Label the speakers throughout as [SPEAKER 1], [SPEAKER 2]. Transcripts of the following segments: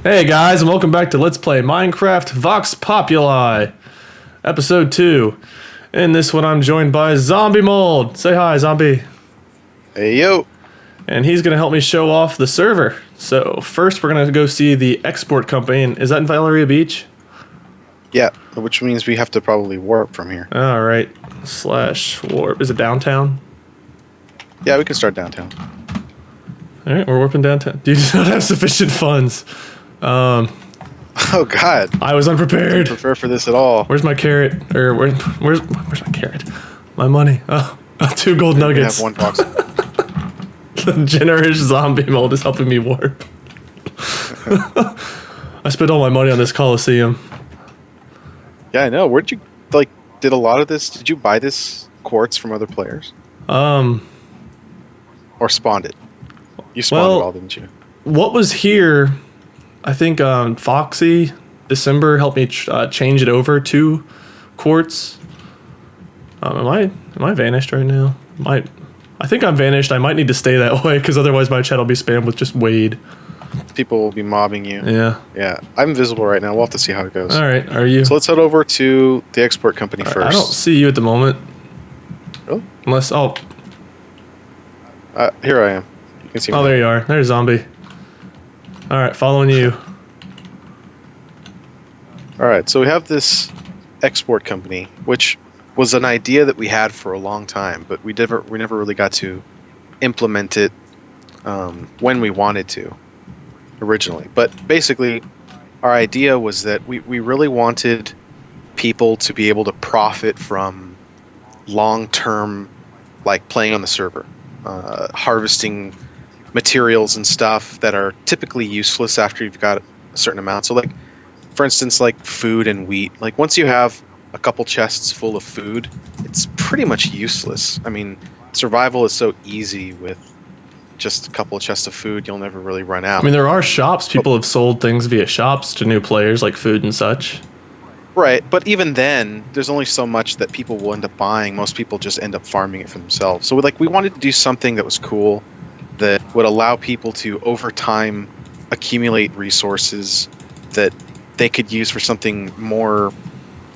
[SPEAKER 1] Hey guys, and welcome back to Let's Play Minecraft Vox Populi, Episode 2. In this one, I'm joined by Zombiemold. Say hi, Zombie.
[SPEAKER 2] Hey, yo.
[SPEAKER 1] And he's going to help me show off the server. So, first, we're going to go see the export company. And is that in Valeria Beach?
[SPEAKER 2] Yeah, which means we have to probably warp from here.
[SPEAKER 1] Alright. /warp. Is it downtown?
[SPEAKER 2] Yeah, we can start downtown.
[SPEAKER 1] Alright, we're warping downtown. Do you not have sufficient funds?
[SPEAKER 2] Oh, God.
[SPEAKER 1] I was unprepared.
[SPEAKER 2] Didn't prepare for this at all.
[SPEAKER 1] Where's my carrot? Or where's my carrot? My money. Oh, 2 gold nuggets.
[SPEAKER 2] We have 1 box.
[SPEAKER 1] The generous zombie mold is helping me warp. I spent all my money on this Coliseum.
[SPEAKER 2] Yeah, I know. Where'd you, did a lot of this, did you buy this quartz from other players? Or spawned it? You spawned it all, didn't you?
[SPEAKER 1] What was here, I think Foxy, December, helped me change it over to quartz. Am I vanished right now? I think I'm vanished. I might need to stay that way, because otherwise my chat will be spammed with just Wade.
[SPEAKER 2] People will be mobbing you.
[SPEAKER 1] Yeah.
[SPEAKER 2] Yeah. I'm invisible right now. We'll have to see how it goes.
[SPEAKER 1] Alright, are you?
[SPEAKER 2] So let's head over to the export company first.
[SPEAKER 1] I don't see you at the moment.
[SPEAKER 2] Really?
[SPEAKER 1] Unless,
[SPEAKER 2] here I am. You can see me.
[SPEAKER 1] Oh, there you are. There's Zombie. Alright, following you.
[SPEAKER 2] Alright, so we have this export company, which was an idea that we had for a long time, but we never really got to implement it when we wanted to originally. But basically, our idea was that we really wanted people to be able to profit from long-term, playing on the server, harvesting materials and stuff that are typically useless after you've got a certain amount. So, for instance, food and wheat. Once you have a couple chests full of food, it's pretty much useless. I mean, survival is so easy with just a couple of chests of food. You'll never really run out.
[SPEAKER 1] I mean, there are shops. People have sold things via shops to new players, like food and such.
[SPEAKER 2] Right, but even then, there's only so much that people will end up buying. Most people just end up farming it for themselves. So, we wanted to do something that was cool, that would allow people to, over time, accumulate resources that they could use for something more,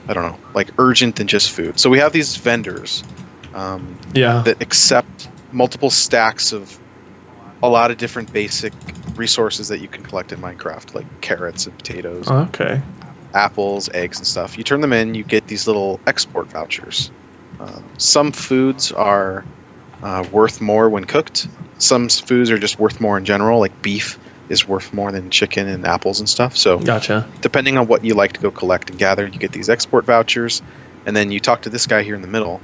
[SPEAKER 2] I don't know, urgent than just food. So we have these vendors that accept multiple stacks of a lot of different basic resources that you can collect in Minecraft, like carrots and potatoes,
[SPEAKER 1] Okay.
[SPEAKER 2] apples, eggs, and stuff. You turn them in, you get these little export vouchers. Some foods are worth more when cooked. Some foods are just worth more in general, like beef is worth more than chicken and apples and stuff. So
[SPEAKER 1] Gotcha.
[SPEAKER 2] depending on what you like to go collect and gather, you get these export vouchers, and then you talk to this guy here in the middle,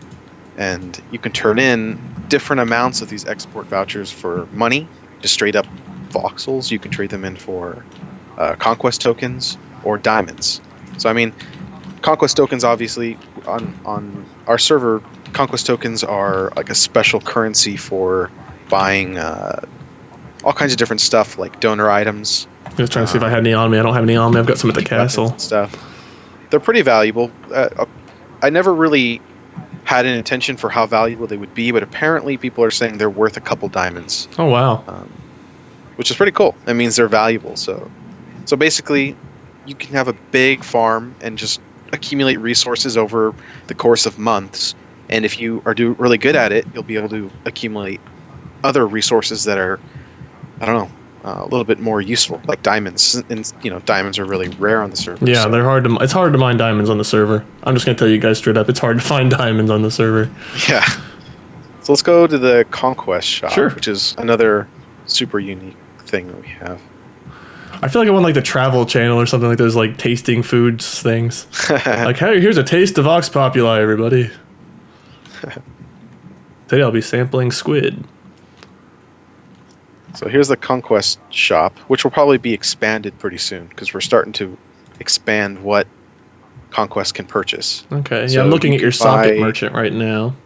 [SPEAKER 2] and you can turn in different amounts of these export vouchers for money, just straight up voxels. You can trade them in for conquest tokens or diamonds. So I mean, conquest tokens, obviously, on our server, conquest tokens are a special currency for buying all kinds of different stuff, like donor items.
[SPEAKER 1] Just trying to see if I had any on me. I don't have any on me. I've got some at the castle.
[SPEAKER 2] Stuff. They're pretty valuable. I never really had an intention for how valuable they would be, but apparently people are saying they're worth a couple diamonds.
[SPEAKER 1] Oh, wow.
[SPEAKER 2] Which is pretty cool. That means they're valuable. So basically, you can have a big farm and just accumulate resources over the course of months. And if you are really good at it, you'll be able to accumulate other resources that are, I don't know, a little bit more useful, like diamonds. And diamonds are really rare on the server.
[SPEAKER 1] Yeah, they're hard to. It's hard to mine diamonds on the server. I'm just gonna tell you guys straight up. It's hard to find diamonds on the server.
[SPEAKER 2] Yeah. So let's go to the Conquest Shop,
[SPEAKER 1] Sure.
[SPEAKER 2] which is another super unique thing that we have.
[SPEAKER 1] I feel like I want the Travel Channel or something like those tasting foods things. Hey, here's a taste of Vox Populi, everybody. Today I'll be sampling squid.
[SPEAKER 2] So here's the Conquest Shop, which will probably be expanded pretty soon, because we're starting to expand what Conquest can purchase.
[SPEAKER 1] Okay,
[SPEAKER 2] So
[SPEAKER 1] yeah, I'm looking
[SPEAKER 2] you
[SPEAKER 1] at your
[SPEAKER 2] can
[SPEAKER 1] socket
[SPEAKER 2] buy-
[SPEAKER 1] merchant right now.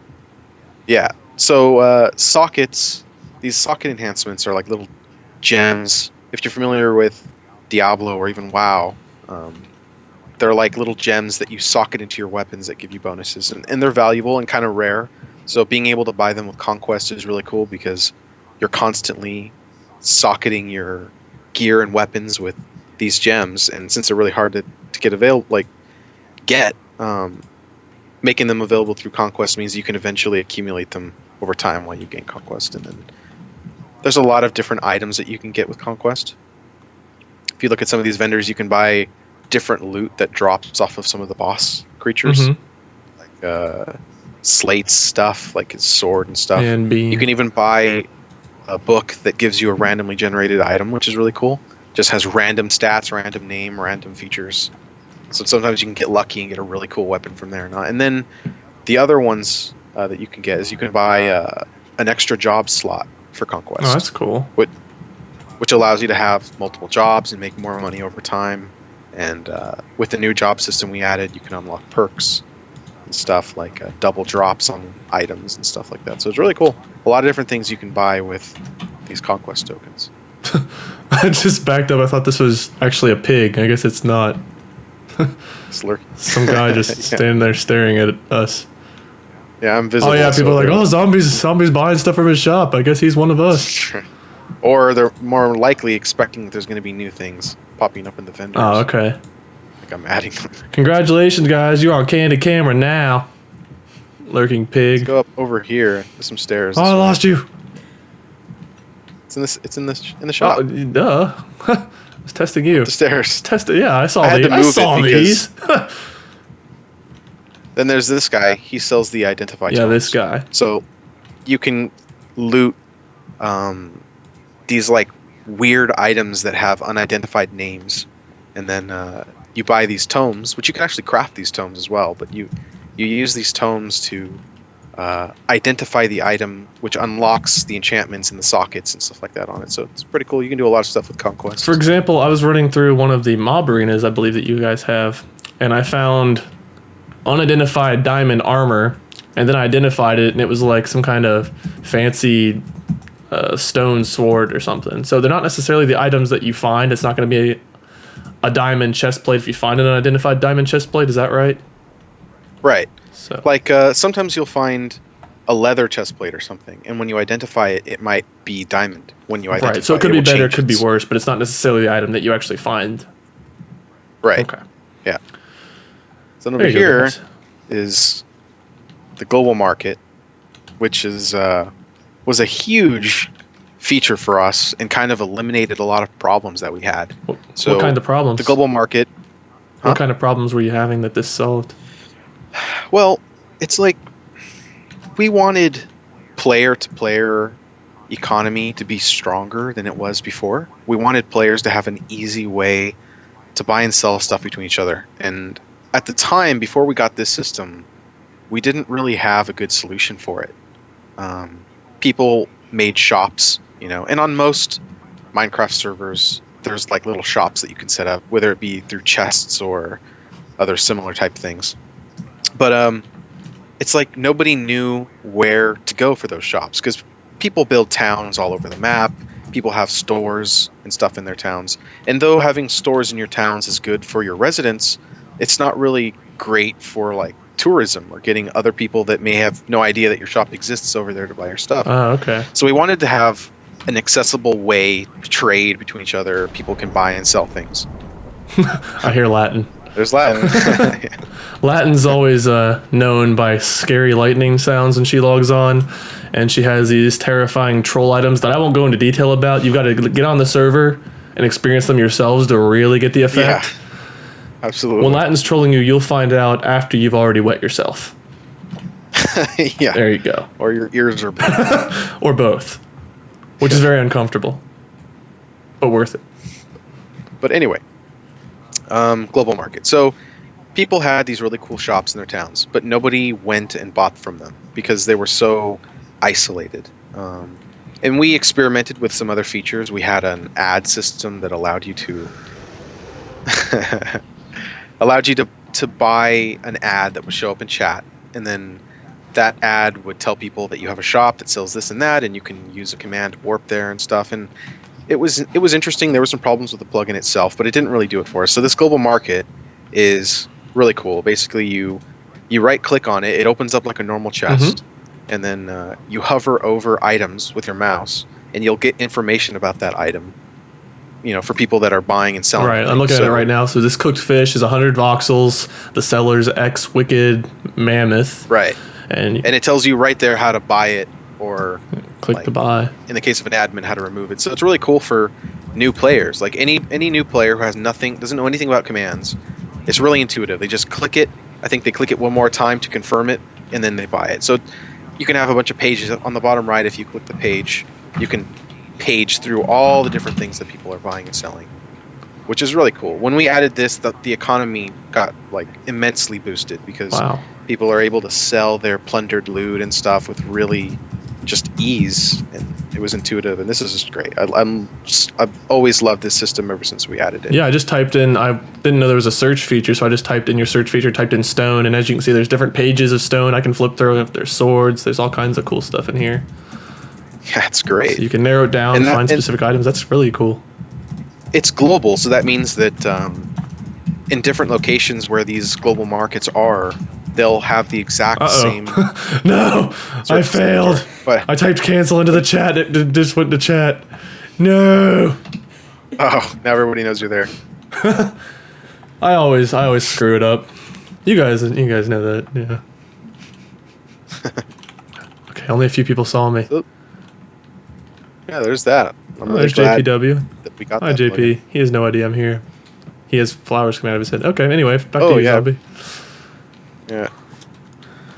[SPEAKER 2] Yeah, so sockets, these socket enhancements are like little gems. If you're familiar with Diablo or even WoW, they're like little gems that you socket into your weapons that give you bonuses, and they're valuable and kind of rare. So being able to buy them with Conquest is really cool, because you're constantly socketing your gear and weapons with these gems, and since they're really hard to get making them available through Conquest means you can eventually accumulate them over time while you gain Conquest. And then there's a lot of different items that you can get with Conquest. If you look at some of these vendors, you can buy different loot that drops off of some of the boss creatures, like slates stuff, like his sword and stuff.
[SPEAKER 1] And
[SPEAKER 2] you can even buy a book that gives you a randomly generated item, which is really cool. Just has random stats, random name, random features. So sometimes you can get lucky and get a really cool weapon from there. And then the other ones that you can get is you can buy an extra job slot for Conquest.
[SPEAKER 1] Oh, that's cool.
[SPEAKER 2] Which allows you to have multiple jobs and make more money over time. And with the new job system we added, you can unlock perks and stuff like double drops on items and stuff like that. So it's really cool. A lot of different things you can buy with these Conquest tokens.
[SPEAKER 1] I just backed up. I thought this was actually a pig. I guess it's not.
[SPEAKER 2] Some
[SPEAKER 1] guy just standing there staring at us.
[SPEAKER 2] Yeah, I'm visible.
[SPEAKER 1] Oh yeah, people are like, oh, zombies buying stuff from his shop. I guess he's one of us.
[SPEAKER 2] Or they're more likely expecting that there's going to be new things popping up in the vendors.
[SPEAKER 1] Oh, okay.
[SPEAKER 2] Like I'm adding them.
[SPEAKER 1] Congratulations, guys! You're on candid camera now. Lurking pig.
[SPEAKER 2] Let's go up over here. There's some stairs.
[SPEAKER 1] Oh, I lost you.
[SPEAKER 2] It's in the shop.
[SPEAKER 1] Oh, duh. I was testing you.
[SPEAKER 2] The stairs.
[SPEAKER 1] Yeah, I saw these. I saw these.
[SPEAKER 2] Then there's this guy. He sells the identify tokens.
[SPEAKER 1] This guy.
[SPEAKER 2] So you can loot these like weird items that have unidentified names, and then you buy these tomes, which you can actually craft these tomes as well. But you use these tomes to identify the item, which unlocks the enchantments and the sockets and stuff like that on it. So it's pretty cool. You can do a lot of stuff with Conquest.
[SPEAKER 1] For example, I was running through one of the mob arenas, I believe that you guys have, and I found unidentified diamond armor, and then I identified it, and it was like some kind of fancy stone sword or something. So they're not necessarily the items that you find. It's not going to be a diamond chest plate if you find an unidentified diamond chest plate. Is that right?
[SPEAKER 2] Right.
[SPEAKER 1] So,
[SPEAKER 2] like sometimes you'll find a leather chest plate or something, and when you identify it, it might be diamond. When you identify
[SPEAKER 1] right. So it could be better, it could be
[SPEAKER 2] its...
[SPEAKER 1] worse, but it's not necessarily the item that you actually find.
[SPEAKER 2] Right.
[SPEAKER 1] Okay.
[SPEAKER 2] Yeah. So over here is the global market, which is was a huge feature for us and kind of eliminated a lot of problems that we had.
[SPEAKER 1] What kind of problems?
[SPEAKER 2] The global market.
[SPEAKER 1] What kind of problems were you having that this solved?
[SPEAKER 2] Well, it's like we wanted player-to-player economy to be stronger than it was before. We wanted players to have an easy way to buy and sell stuff between each other. And at the time, before we got this system, we didn't really have a good solution for it. People made shops, and on most Minecraft servers, there's like little shops that you can set up, whether it be through chests or other similar type things. But it's like nobody knew where to go for those shops, because people build towns all over the map. People have stores and stuff in their towns. And though having stores in your towns is good for your residents, it's not really great for like tourism or getting other people that may have no idea that your shop exists over there to buy your stuff.
[SPEAKER 1] Oh, okay.
[SPEAKER 2] So we wanted to have an accessible way to trade between each other. People can buy and sell things.
[SPEAKER 1] I hear Latin.
[SPEAKER 2] There's Latin. Yeah.
[SPEAKER 1] Latin's always known by scary lightning sounds when she logs on, and she has these terrifying troll items that I won't go into detail about. You've got to get on the server and experience them yourselves to really get the effect.
[SPEAKER 2] Yeah, absolutely.
[SPEAKER 1] When Latin's trolling you, you'll find out after you've already wet yourself.
[SPEAKER 2] Yeah.
[SPEAKER 1] There you go.
[SPEAKER 2] Or your ears are bleeding.
[SPEAKER 1] Or both, which is very uncomfortable, but worth it.
[SPEAKER 2] But anyway, global market. So people had these really cool shops in their towns, but nobody went and bought from them because they were so isolated. And we experimented with some other features. We had an ad system that allowed you to buy an ad that would show up in chat, and then that ad would tell people that you have a shop that sells this and that, and you can use a command to warp there and stuff. And it was interesting. There were some problems with the plugin itself, but it didn't really do it for us. So this global market is really cool. Basically, you right click on it, it opens up like a normal chest, and then you hover over items with your mouse, and you'll get information about that item. for people that are buying and selling.
[SPEAKER 1] Right, I'm looking at it right now. So this cooked fish is 100 voxels. The seller's X Wicked Mammoth.
[SPEAKER 2] Right.
[SPEAKER 1] And
[SPEAKER 2] it tells you right there how to buy it, or
[SPEAKER 1] click to buy.
[SPEAKER 2] In the case of an admin, how to remove it. So it's really cool for new players. Like any new player who doesn't know anything about commands. It's really intuitive. They just click it. I think they click it one more time to confirm it, and then they buy it. So you can have a bunch of pages on the bottom right. If you click the page, you can page through all the different things that people are buying and selling, which is really cool. When we added this, the economy got like immensely boosted because people are able to sell their plundered loot and stuff with really just ease, and it was intuitive, and this is just great. I've always loved this system ever since we added it.
[SPEAKER 1] Yeah, I just typed in, I didn't know there was a search feature, so I just typed in your search feature, typed in stone, and as you can see, there's different pages of stone I can flip through. If there's swords, there's all kinds of cool stuff in here.
[SPEAKER 2] Yeah, it's great.
[SPEAKER 1] So you can narrow it down and find specific items. That's really cool.
[SPEAKER 2] It's global, so that means that in different locations where these global markets are, they'll have the exact same.
[SPEAKER 1] No, I failed. I typed cancel into the chat. It just went to chat. No.
[SPEAKER 2] Oh, now everybody knows you're there.
[SPEAKER 1] I always screw it up. You guys know that. Yeah. Okay, only a few people saw me.
[SPEAKER 2] Yeah, there's that.
[SPEAKER 1] There's JPW.
[SPEAKER 2] That we got
[SPEAKER 1] Hi, JP.
[SPEAKER 2] plugin.
[SPEAKER 1] He has no idea I'm here. He has flowers coming out of his head. Okay, anyway, back to you, Zombie.
[SPEAKER 2] Yeah.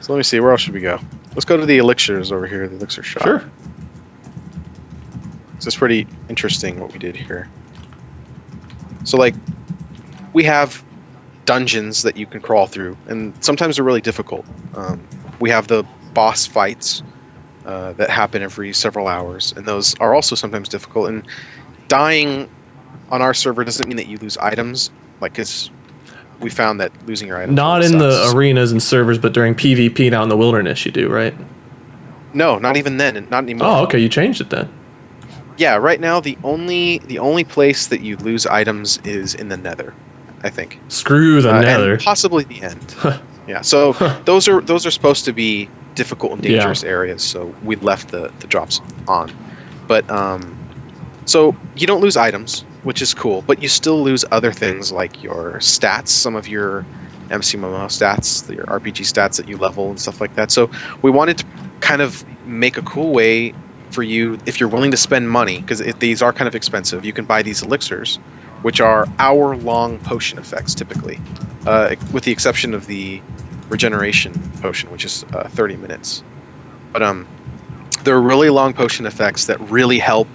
[SPEAKER 2] So let me see. Where else should we go? Let's go to the Elixirs over here, the Elixir shop.
[SPEAKER 1] Sure.
[SPEAKER 2] This is pretty interesting what we did here. So, like, we have dungeons that you can crawl through, and sometimes they're really difficult. We have the boss fights that happen every several hours, and those are also sometimes difficult. And dying on our server doesn't mean that you lose items, like, because we found that losing your items...
[SPEAKER 1] Not in the arenas and servers, but during PvP out in the wilderness you do, right?
[SPEAKER 2] No, not even then, not anymore.
[SPEAKER 1] Oh, okay, you changed it then.
[SPEAKER 2] Yeah, right now the only place that you lose items is in the Nether, I think.
[SPEAKER 1] Screw the Nether.
[SPEAKER 2] And possibly the end. Yeah, so those are supposed to be difficult and dangerous areas, so we left the drops on. But so you don't lose items, which is cool, but you still lose other things like your stats, some of your MCMMO stats, your RPG stats that you level and stuff like that. So we wanted to kind of make a cool way for you, if you're willing to spend money, because these are kind of expensive, you can buy these elixirs, which are hour-long potion effects typically, with the exception of the regeneration potion, which is 30 minutes. But they're really long potion effects that really help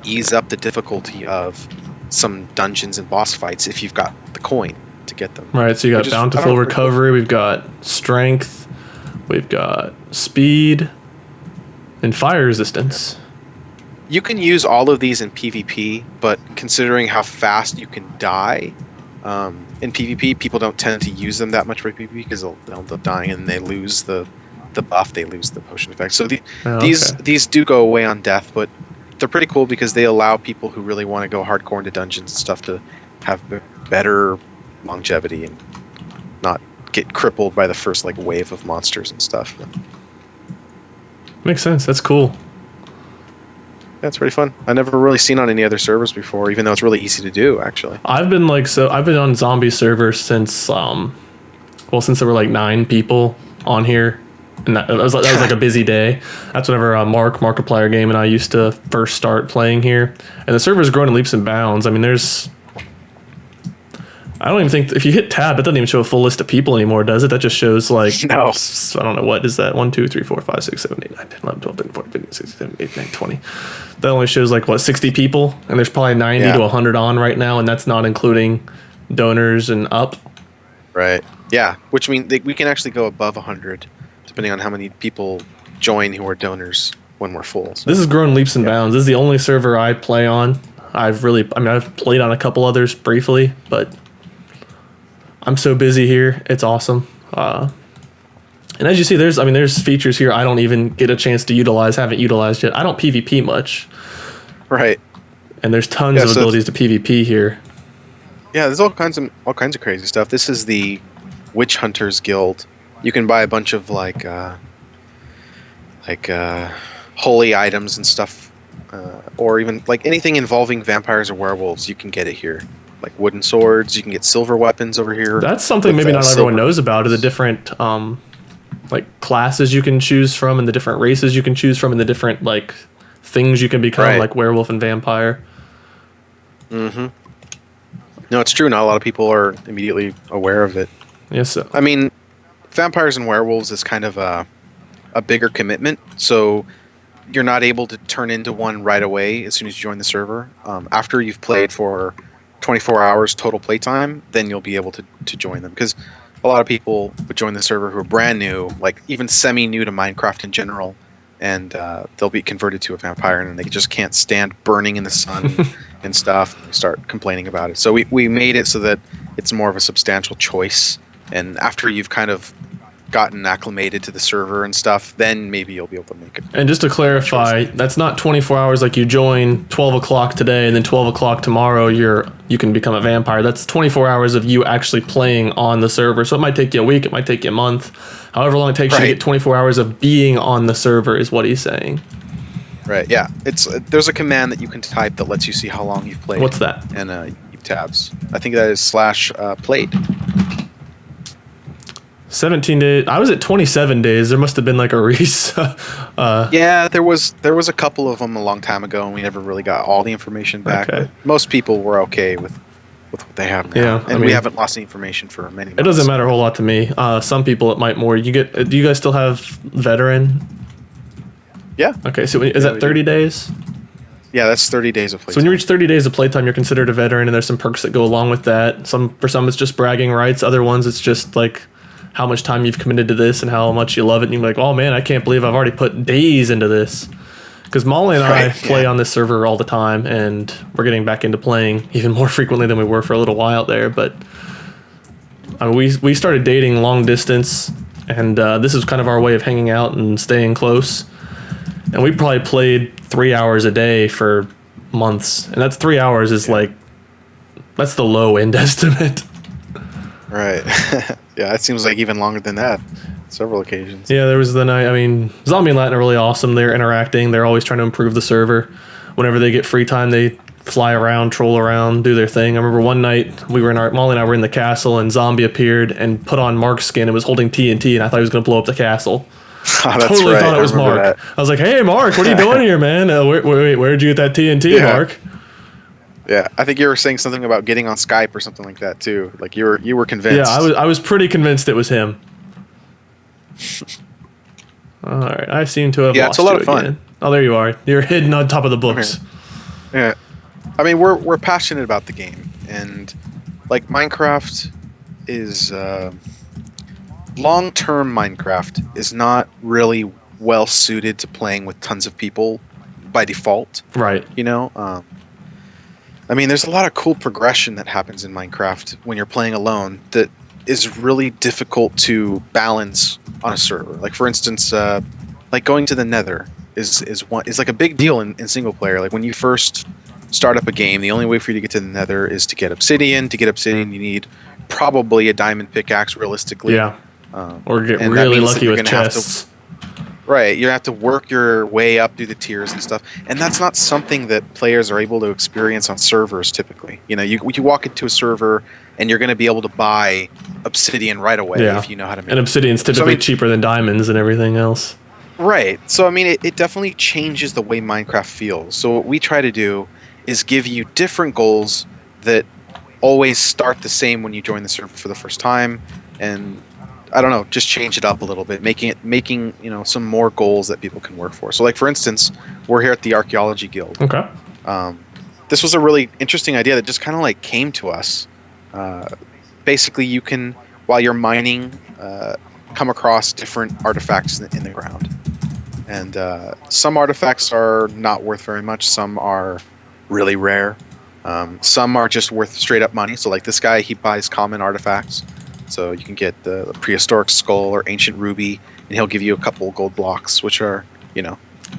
[SPEAKER 2] ease up the difficulty of some dungeons and boss fights if you've got the coin to get them.
[SPEAKER 1] Right, so you got bountiful recovery, we've got strength, we've got speed, and fire resistance.
[SPEAKER 2] You can use all of these in PvP, but considering how fast you can die in PvP, people don't tend to use them that much for PvP because they'll end up dying and they lose the buff, they lose the potion effect. So these do go away on death, but they're pretty cool because they allow people who really want to go hardcore into dungeons and stuff to have better longevity and not get crippled by the first wave of monsters and stuff.
[SPEAKER 1] Makes sense. That's cool.
[SPEAKER 2] That's pretty fun. I never really seen on any other servers before, even though it's really easy to do, actually.
[SPEAKER 1] I've been on zombie servers since since there were 9 people on here. And that was like a busy day. That's whenever Markiplier Game and I used to first start playing here. And the server's growing in leaps and bounds. I mean, I don't even think if you hit tab, it doesn't even show a full list of people anymore, does it? That just shows no. I don't know, what is that? 1, 2, 3, 4, 5, 6, 7, 8, 9, 10, 11, 12, 13, 14, 15, 16, 17, 18, 19, 20. That only shows 60 people, and there's probably 90 to 100 on right now, and that's not including donors and up.
[SPEAKER 2] Right. Yeah, which means we can actually go above 100 depending on how many people join who are donors when we're full. So.
[SPEAKER 1] This has grown leaps and bounds. This is the only server I play on. I've played on a couple others briefly, but I'm so busy here. It's awesome. And as you see, there's features here I don't even get a chance to utilize, haven't utilized yet. I don't PvP much.
[SPEAKER 2] Right.
[SPEAKER 1] And there's tons of abilities to PvP here.
[SPEAKER 2] Yeah, there's all kinds of crazy stuff. This is the Witch Hunters Guild. You can buy a bunch of holy items and stuff or even like anything involving vampires or werewolves, you can get it here. Like wooden swords, you can get silver weapons over here.
[SPEAKER 1] That's something maybe not everyone knows about, are the different like classes you can choose from, and the different races you can choose from, and the different like things you can become, like werewolf and vampire.
[SPEAKER 2] Mm-hmm. No, it's true. Not a lot of people are immediately aware of it.
[SPEAKER 1] Yes.
[SPEAKER 2] I mean, vampires and werewolves is kind of a bigger commitment, so you're not able to turn into one right away as soon as you join the server. After you've played for 24 hours total playtime, then you'll be able to join them. Because a lot of people would join the server who are brand new, like even semi-new to Minecraft in general, and they'll be converted to a vampire, and they just can't stand burning in the sun and stuff, and start complaining about it. So we made it so that it's more of a substantial choice, and after you've kind of gotten acclimated to the server and stuff, then maybe you'll be able to make it.
[SPEAKER 1] And just to clarify, that's not 24 hours like you join 12 o'clock today and then 12 o'clock tomorrow you can become a vampire. That's 24 hours of you actually playing on the server. So it might take you a week, it might take you a month. However long it takes you to get 24 hours of being on the server is what he's saying.
[SPEAKER 2] Right, yeah. There's a command that you can type that lets you see how long you've played.
[SPEAKER 1] What's that?
[SPEAKER 2] And you tabs. I think that is /played.
[SPEAKER 1] 17 days. I was at 27 days. There must have been like a reset.
[SPEAKER 2] Yeah, there was a couple of them a long time ago, and we never really got all the information back.
[SPEAKER 1] Okay.
[SPEAKER 2] But most people were okay with what they have now.
[SPEAKER 1] Yeah,
[SPEAKER 2] and we haven't lost any information for many months.
[SPEAKER 1] It doesn't matter a whole lot to me. Some people it might more. Do you guys still have veteran?
[SPEAKER 2] Yeah.
[SPEAKER 1] Okay, so is that 30 days?
[SPEAKER 2] Yeah, that's 30 days of playtime.
[SPEAKER 1] So when you reach 30 days of playtime, you're considered a veteran, and there's some perks that go along with that. For some it's just bragging rights. Other ones it's just like how much time you've committed to this and how much you love it. And you're like, oh man, I can't believe I've already put days into this. Because Molly and I play on this server all the time, and we're getting back into playing even more frequently than we were for a little while there. But we started dating long distance, and this is kind of our way of hanging out and staying close. And we probably played 3 hours a day for months. And that's 3 hours is like, that's the low end estimate.
[SPEAKER 2] Right. Yeah, it seems like even longer than that. Several occasions.
[SPEAKER 1] Yeah, there was the night. I mean, Zombie and Latin are really awesome. They're interacting. They're always trying to improve the server. Whenever they get free time, they fly around, troll around, do their thing. I remember one night Molly and I were in the castle, and Zombie appeared and put on Mark's skin and was holding TNT, and I thought he was going to blow up the castle.
[SPEAKER 2] Oh, that's
[SPEAKER 1] totally
[SPEAKER 2] right.
[SPEAKER 1] thought it was Mark.
[SPEAKER 2] That.
[SPEAKER 1] I was like, "Hey, Mark, what are you doing here, man? Where'd you get that TNT, Mark?"
[SPEAKER 2] Yeah, I think you were saying something about getting on Skype or something like that too. Like you were convinced.
[SPEAKER 1] Yeah, I was pretty convinced it was him. All right, I seem to have lost
[SPEAKER 2] it's a lot
[SPEAKER 1] you
[SPEAKER 2] of fun.
[SPEAKER 1] again. Oh, there you are. You're hidden on top of the books.
[SPEAKER 2] Yeah, I mean we're passionate about the game, and like Minecraft is long-term Minecraft is not really well suited to playing with tons of people by default.
[SPEAKER 1] Right.
[SPEAKER 2] You know. I mean, there's a lot of cool progression that happens in Minecraft when you're playing alone that is really difficult to balance on a server. Like, for instance, like going to the Nether is like a big deal in single player. Like when you first start up a game, the only way for you to get to the Nether is to get obsidian. To get obsidian, you need probably a diamond pickaxe, realistically.
[SPEAKER 1] Yeah. Or get really lucky with chests.
[SPEAKER 2] Right, you have to work your way up through the tiers and stuff, and that's not something that players are able to experience on servers typically. You know, you walk into a server and you're going to be able to buy obsidian right away if you know how to make it.
[SPEAKER 1] And obsidian's typically cheaper than diamonds and everything else.
[SPEAKER 2] Right, so I mean, it definitely changes the way Minecraft feels. So what we try to do is give you different goals that always start the same when you join the server for the first time, and I don't know, just change it up a little bit, making some more goals that people can work for. So like for instance, we're here at the Archaeology Guild.
[SPEAKER 1] Okay.
[SPEAKER 2] This was a really interesting idea that just kind of like came to us. Basically, you can, while you're mining, come across different artifacts in the ground, and some artifacts are not worth very much. Some are really rare. Some are just worth straight up money. So like this guy, he buys common artifacts. So you can get the prehistoric skull or ancient ruby, and he'll give you a couple gold blocks, which are,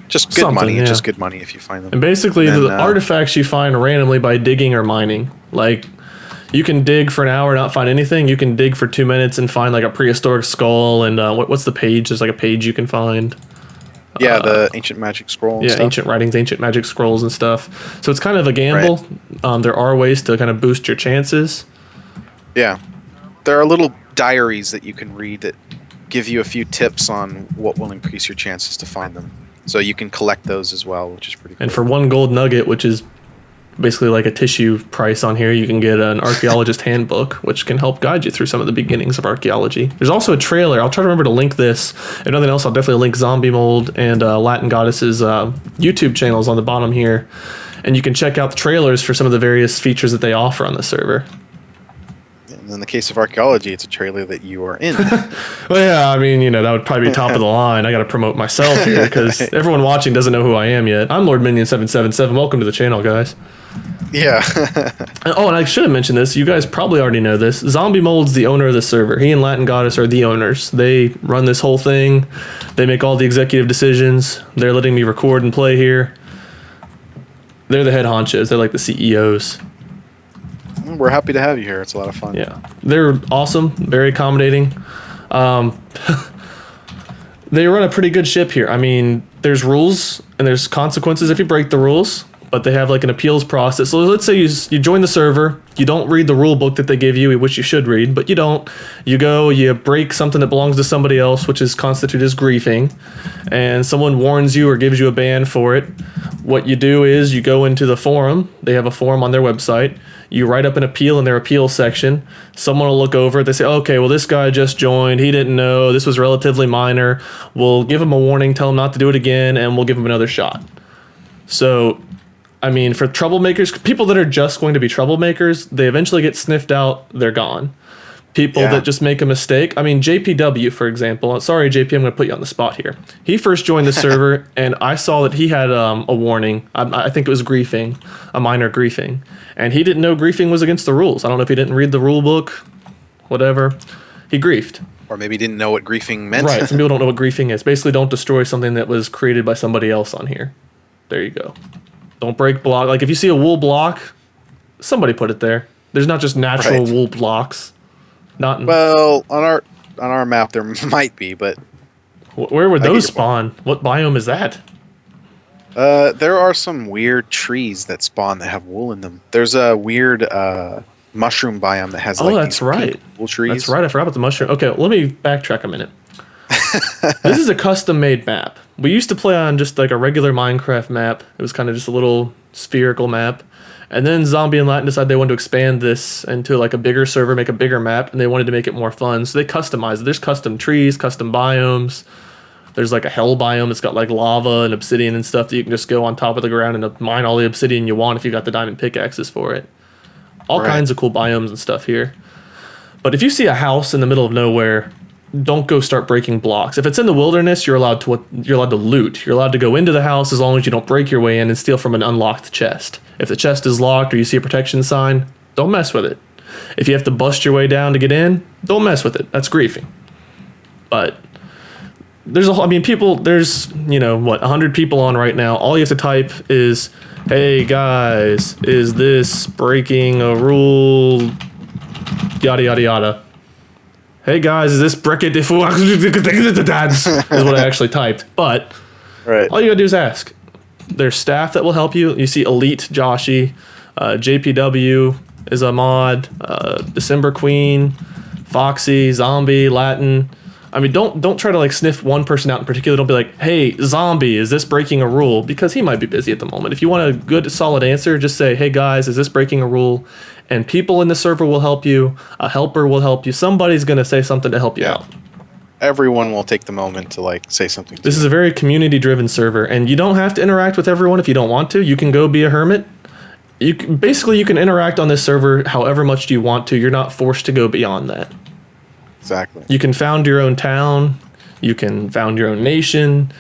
[SPEAKER 2] just good money. Yeah. Just good money if you find them.
[SPEAKER 1] And basically, the artifacts you find randomly by digging or mining. Like, you can dig for an hour and not find anything. You can dig for 2 minutes and find like a prehistoric skull. And what's the page? There's like a page you can find.
[SPEAKER 2] Yeah, the ancient magic scroll and
[SPEAKER 1] Yeah,
[SPEAKER 2] stuff.
[SPEAKER 1] ancient writings, ancient magic scrolls and stuff. So it's kind of a gamble.
[SPEAKER 2] Right.
[SPEAKER 1] There are ways to kind of boost your chances.
[SPEAKER 2] Yeah. There are little diaries that you can read that give you a few tips on what will increase your chances to find them. So you can collect those as well, which is pretty cool.
[SPEAKER 1] And for 1 gold nugget, which is basically like a tissue price on here, you can get an Archaeologist Handbook, which can help guide you through some of the beginnings of archaeology. There's also a trailer. I'll try to remember to link this. If nothing else, I'll definitely link Zombiemold and Latin Goddess's YouTube channels on the bottom here. And you can check out the trailers for some of the various features that they offer on the server.
[SPEAKER 2] And in the case of archaeology, it's a trailer that you are in.
[SPEAKER 1] Well, yeah, I mean, that would probably be top of the line. I got to promote myself here because everyone watching doesn't know who I am yet. I'm Lord Minion 777. Welcome to the channel, guys.
[SPEAKER 2] Yeah.
[SPEAKER 1] Oh, and I should have mentioned this. You guys probably already know this. Zombiemold's the owner of the server. He and Latin Goddess are the owners. They run this whole thing. They make all the executive decisions. They're letting me record and play here. They're the head honchos. They're like the CEOs.
[SPEAKER 2] We're happy to have you here. It's a lot of fun.
[SPEAKER 1] Yeah. They're awesome. Very accommodating. They run a pretty good ship here. I mean, there's rules and there's consequences if you break the rules. But they have like an appeals process. So let's say you join the server, you don't read the rule book that they give you, which you should read, but you don't. You go, you break something that belongs to somebody else, which is constituted as griefing, and someone warns you or gives you a ban for it. What you do is you go into the forum. They have a forum on their website. You write up an appeal in their appeal section. Someone will look over it. They say, okay, well, this guy just joined. He didn't know. This was relatively minor. We'll give him a warning, tell him not to do it again, and we'll give him another shot. So, I mean, for troublemakers, people that are just going to be troublemakers, they eventually get sniffed out, they're gone. People that just make a mistake. I mean, JPW, for example. Sorry, JP, I'm going to put you on the spot here. He first joined the server, and I saw that he had a warning. I think it was griefing, a minor griefing. And he didn't know griefing was against the rules. I don't know if he didn't read the rule book, whatever. He griefed.
[SPEAKER 2] Or maybe didn't know what griefing meant.
[SPEAKER 1] Right, some people don't know what griefing is. Basically, don't destroy something that was created by somebody else on here. There you go. Don't break block. Like if you see a wool block, somebody put it there. There's not just natural wool blocks.
[SPEAKER 2] Well, on our map there might be, but
[SPEAKER 1] where would those spawn? What biome is that?
[SPEAKER 2] There are some weird trees that spawn that have wool in them. There's a weird mushroom biome that has
[SPEAKER 1] that's right.
[SPEAKER 2] Wool trees.
[SPEAKER 1] That's right. I forgot about the mushroom. Okay, let me backtrack a minute. This is a custom-made map. We used to play on just like a regular Minecraft map. It was kind of just a little spherical map. And then Zombie and Latin decided they wanted to expand this into like a bigger server, make a bigger map, and they wanted to make it more fun. So they customized it. There's custom trees, custom biomes. There's like a hell biome that's got like lava and obsidian and stuff that you can just go on top of the ground and mine all the obsidian you want if you got the diamond pickaxes for it. All kinds of cool biomes and stuff here. But if you see a house in the middle of nowhere, don't go start breaking blocks. If it's in the wilderness, you're allowed to loot. You're allowed to go into the house as long as you don't break your way in and steal from an unlocked chest. If the chest is locked or you see a protection sign, don't mess with it. If you have to bust your way down to get in, don't mess with it. That's griefing. But there's 100 people on right now. All you have to type is, "Hey guys, is this breaking a rule?" Yada yada yada. Hey guys, is this bracket is what I actually typed. But all you gotta do is ask. There's staff that will help you. You see Elite Joshi, JPW is a mod, December Queen, Foxy, Zombie, Latin. I mean, don't try to like sniff one person out in particular. Don't be like, hey, Zombie, is this breaking a rule? Because he might be busy at the moment. If you want a good, solid answer, just say, hey guys, is this breaking a rule? And people in the server will help you. A helper will help you. Somebody's going to say something to help you out.
[SPEAKER 2] Everyone will take the moment to like say something.
[SPEAKER 1] This is a very community-driven server, and you don't have to interact with everyone if you don't want to. You can go be a hermit. You can interact on this server however much you want to. You're not forced to go beyond that.
[SPEAKER 2] Exactly.
[SPEAKER 1] You can found your own town. You can found your own nation.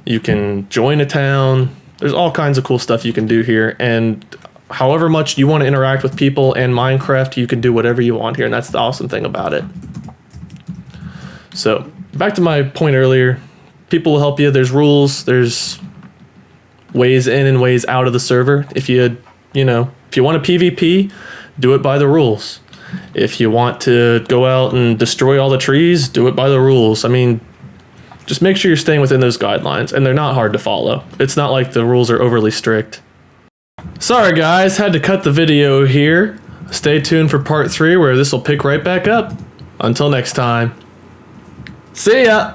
[SPEAKER 1] You can join a town. There's all kinds of cool stuff you can do here, and however much you want to interact with people and Minecraft, you can do whatever you want here, and that's the awesome thing about it. So, back to my point earlier, people will help you. There's rules. There's ways in and ways out of the server. If you want to PvP, do it by the rules. If you want to go out and destroy all the trees, do it by the rules. I mean, Just make sure you're staying within those guidelines, and they're not hard to follow. It's not like the rules are overly strict. Sorry guys, had to cut the video here. Stay tuned for part 3 where this will pick right back up. Until next time. See ya!